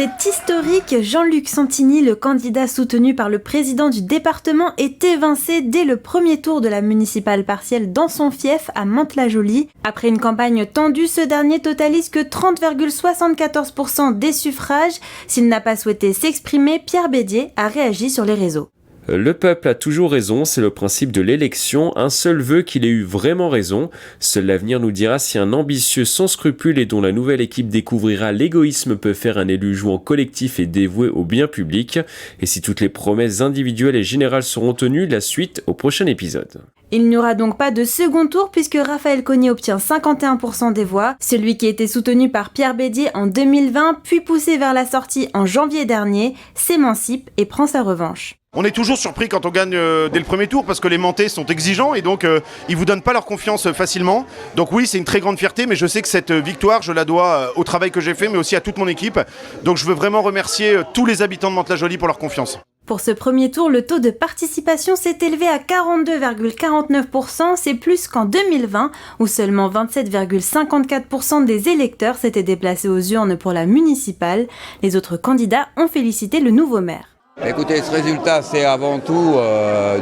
C'est historique, Jean-Luc Santini, le candidat soutenu par le président du département, est évincé dès le premier tour de la municipale partielle dans son fief à Mantes-la-Jolie. Après une campagne tendue, ce dernier totalise que 30,74% des suffrages. S'il n'a pas souhaité s'exprimer, Pierre Bédier a réagi sur les réseaux. Le peuple a toujours raison, c'est le principe de l'élection, un seul veut qu'il ait eu vraiment raison. Seul l'avenir nous dira si un ambitieux sans scrupules et dont la nouvelle équipe découvrira l'égoïsme peut faire un élu jouant collectif et dévoué au bien public. Et si toutes les promesses individuelles et générales seront tenues, la suite au prochain épisode. Il n'y aura donc pas de second tour puisque Raphaël Cognier obtient 51% des voix. Celui qui était soutenu par Pierre Bédier en 2020, puis poussé vers la sortie en janvier dernier, s'émancipe et prend sa revanche. On est toujours surpris quand on gagne dès le premier tour parce que les Mantais sont exigeants et donc ils vous donnent pas leur confiance facilement. Donc oui, c'est une très grande fierté, mais je sais que cette victoire, je la dois au travail que j'ai fait, mais aussi à toute mon équipe. Donc je veux vraiment remercier tous les habitants de Mantes-la-Jolie pour leur confiance. Pour ce premier tour, le taux de participation s'est élevé à 42,49%, c'est plus qu'en 2020, où seulement 27,54% des électeurs s'étaient déplacés aux urnes pour la municipale. Les autres candidats ont félicité le nouveau maire. Écoutez, ce résultat, c'est avant tout,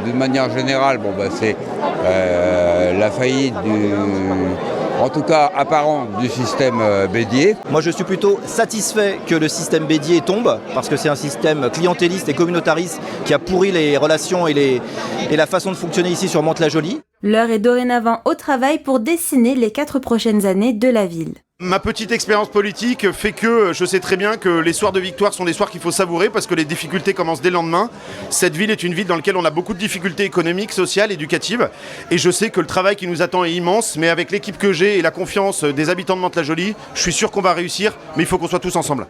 d'une manière générale, c'est la faillite en tout cas apparent, du système Bédier. Moi, je suis plutôt satisfait que le système Bédier tombe, parce que c'est un système clientéliste et communautariste qui a pourri les relations et la façon de fonctionner ici sur Mantes-la-Jolie. L'heure est dorénavant au travail pour dessiner les 4 prochaines années de la ville. Ma petite expérience politique fait que je sais très bien que les soirs de victoire sont des soirs qu'il faut savourer parce que les difficultés commencent dès le lendemain. Cette ville est une ville dans laquelle on a beaucoup de difficultés économiques, sociales, éducatives. Et je sais que le travail qui nous attend est immense, mais avec l'équipe que j'ai et la confiance des habitants de Mantes-la-Jolie, je suis sûr qu'on va réussir, mais il faut qu'on soit tous ensemble.